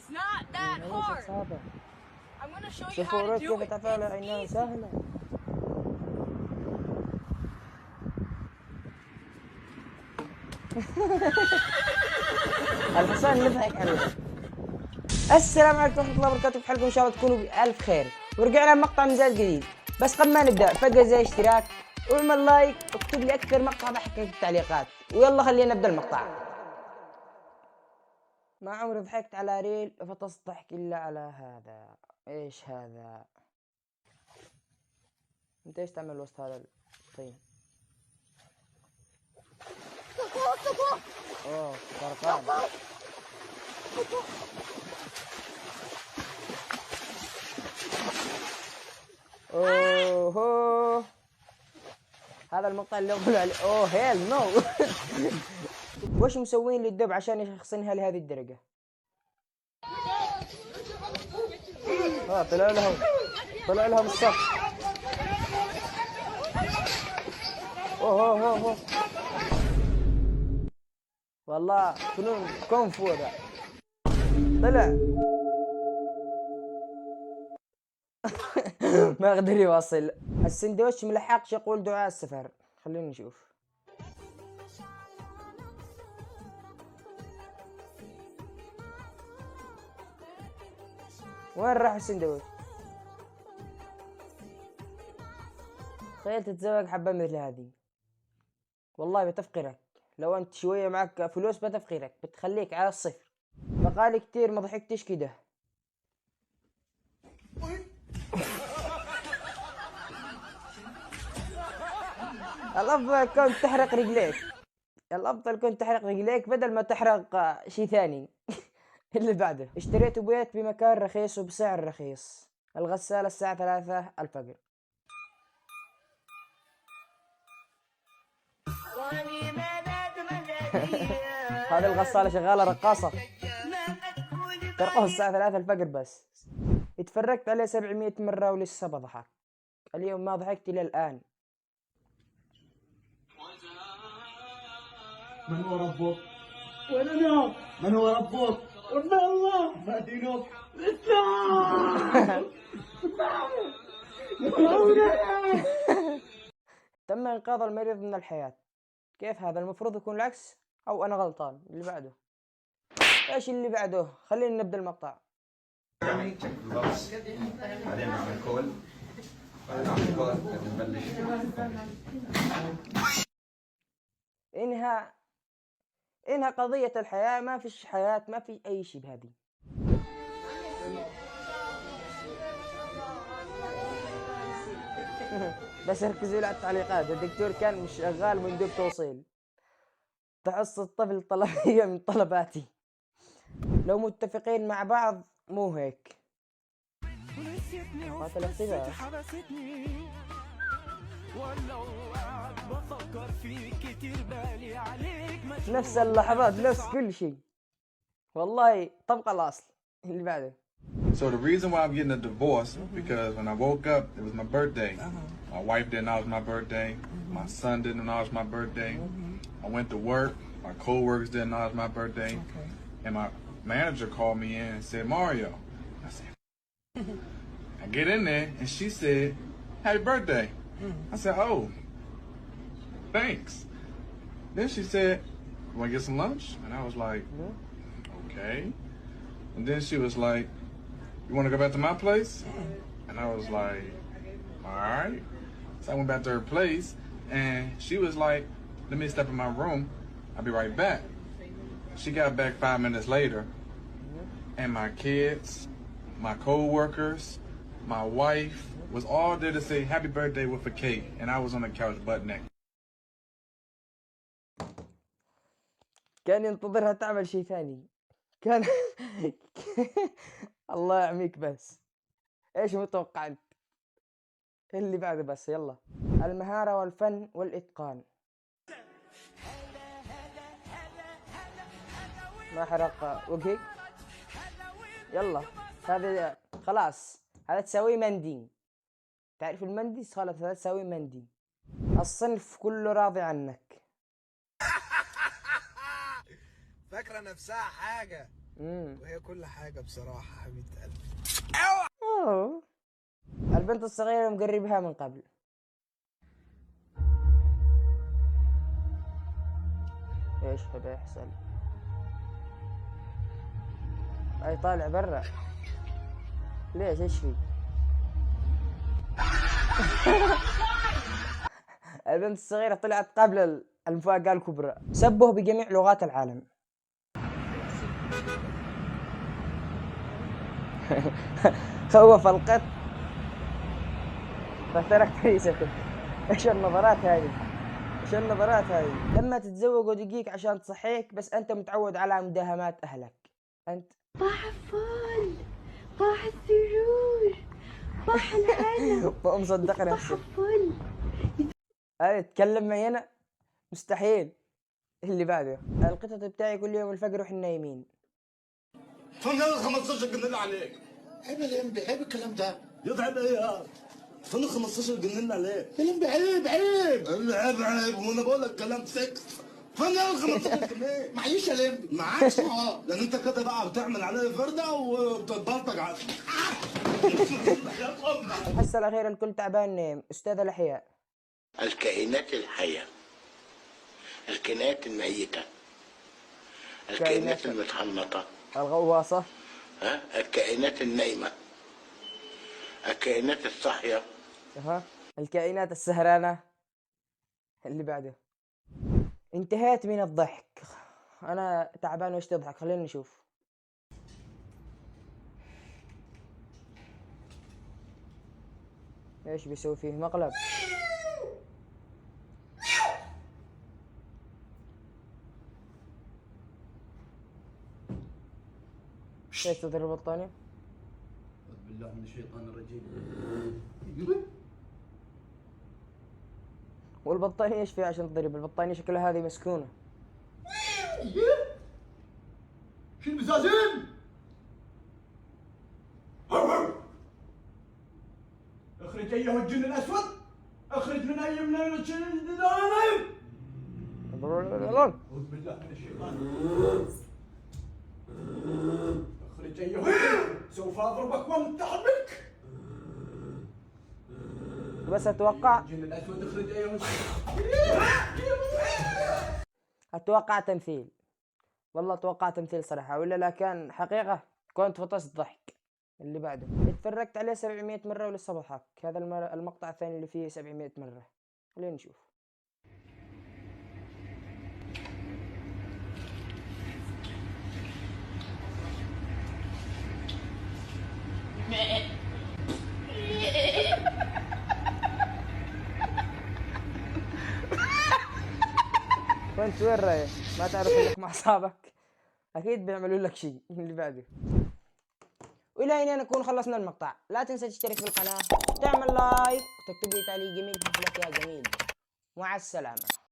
It's not that hard. صعبة. I'm gonna show you شوفوا how to رود do كيف it. تفعل It's انها easy. سهلة. الحصان اللي ضحك عليه. السلام عليكم ورحمة الله وبركاته، في حلقة ان شاء الله تكونوا بألف خير، ورجعنا بمقطع مزاج جديد. بس قبل ما نبدأ فجأة زي اشتراك واعمل لايك واكتب لي أكثر مقطع ضحك في التعليقات، ويلا خلينا نبدأ المقطع. ما عمري ضحكت على ريل فتضحك إلا على هذا. ايش هذا؟ انت ايش تعمل وسط هذا الطين؟ اوه سرطان. اوه هذا المقطع اللي اقول عليه. اوه هيل نو. وش مسوين للدب عشان يشخصنها لهذه الدرجة؟ طلع لهم السطح. اوه والله فنون كونفو ذا. طلع. ما قدر يواصل. السندوتش ملحقش يقول دعاء السفر. خلينا نشوف. وين راح السندوتش؟ تخيل تتزوج حبة مثل هذه، والله بتفقرك. لو انت شوية معك فلوس بتفقرك، بتخليك على الصفر. بقالي كتير ما ضحكتش كده. الافضل كنت تحرق رجليك. الافضل كنت تحرق رجليك بدل ما تحرق شي ثاني. اللي بعده، اشتريت بيت بمكان رخيص وبسعر رخيص. الغسالة الساعة 3 الفجر. هذه الغسالة شغالة رقاصة، ترقص الساعة 3 الفجر بس. اتفرجت عليه 700 مرة ولسه بضحك. اليوم ما ضحكت إلى الآن. من هو ربك؟ وين أنا؟ من هو ربك؟ رب الله. ما دينك؟ الإسلام. تم إنقاذ المريض من الحياة. كيف هذا؟ المفروض يكون العكس، أو أنا غلطان؟ اللي بعده. إيش اللي بعده؟ خلينا نبدأ المقطع. بعدين نعمل كول، بعدين نعمل كول نبلش. إنها قضية الحياة. ما فيش حياة، ما في أي شيء بهذه. بس ركزوا على التعليقات. الدكتور كان مش شغال مندوب توصيل. تحص الطفل طلبية من طلباتي. لو متفقين مع بعض مو هيك. قاتل اقتباس. نفس اللحظات، نفس كل شيء. والله طبق الأصل. اللي بعده. So the reason why I'm getting a divorce because when I woke up, it was my birthday. My wife didn't know it was my birthday. My son didn't know it was my birthday. I went to work. My co-workers didn't know it was my birthday. And my manager called me in and said, Mario. I said, I get in there and she said, happy birthday. I said, oh, thanks. Then she said, you want to get some lunch? And I was like, okay. And then she was like, you want to go back to my place? And I was like, all right. So I went back to her place and she was like, let me step in my room. I'll be right back. She got back 5 minutes later and my kids, my co-workers, my wife was all there to say happy birthday with a cake. And I was on the couch butt naked. كان ينتظرها تعمل شيء ثاني. كان الله يعميك. بس ايش متوقع انت؟ اللي بعده بس. يلا. المهارة والفن والإتقان. ما حرق وجهك. يلا هذا خلاص. هذا تسوي مندي. تعرف المندي؟ خلاص هذا تسوي مندي. الصنف كله راضي عنك. فاكرة نفسها حاجة وهي كل حاجة بصراحة حبيبة قلبي. أوه. البنت الصغيرة مقربها من قبل. ايش بيحصل؟ اي طالع برا. ليش ايش في؟ البنت الصغيرة طلعت قبل المفاجأة الكبرى. سبه بجميع لغات العالم. خوف القط فترك فريسته. ايش النظرات هذه؟ ايش النظرات هذه؟ لما تتزوج ودقيق عشان تصحيك، بس انت متعود على مداهمات اهلك. انت صباح الفل، صباح السرور، صباح الهنا، مو مصدق صباح نفسك. الفل. هذا تتكلم معي انا؟ مستحيل. اللي بعده، القطط بتاعي كل يوم الفجر واحنا نايمين. فنان 15 جنيه عليك. عيب يا لمبي، عيب الكلام ده. يضعب ايه يا فنان 15 جنيه عليك يا لمبي؟ عيب عيب عيب وانا بقول لك كلام سكس. فنان 15 جنيه معيش يا لمبي. معاكش لان انت كده بقى بتعمل عليا فرده وبتتبلطج على الحصة الأخيرة الكل تعبان نايم. أستاذ الأحياء. الكائنات الحية، الكائنات الميتة، الكائنات المتحنطة، الغواصة. الكائنات النايمة، الكائنات الصاحية. الكائنات السهرانة. اللي بعده، انتهيت من الضحك. أنا تعبان وش تضحك؟ خلينا نشوف. ايش بيسوي فيه؟ مقلب. ايش تضرب البطانية؟ أعوذ بالله من الشيطان الرجيم. والبطانية ايش فيها عشان تضرب؟ البطانية شكلها هذه مسكونة. شيل المزازين. اخرج ايها الجن الاسود، اخرج من اي من الجن النايم. أعوذ بالله من الشيطان. اخرج ايها الجن، سوف اضربك وامتحن بك. بس اتوقع الجن الاسود اخرج ايها اتوقع تمثيل. والله اتوقع تمثيل صراحة، ولا لا كان حقيقة كنت فطست ضحك. اللي بعده، اتفرجت عليه 700 مرة ولسه بضحك. هذا المقطع الثاني اللي فيه 700 مرة. خلينا نشوف. وانت وين رايح؟ ما تعرف انك مع اصحابك؟ اكيد بيعملوا لك شيء. اللي بعده، والى هنا نكون خلصنا المقطع. لا تنسى تشترك في القناة، تعمل لايك وتكتب لي تعليق جميل في لك يا جميل. مع السلامة.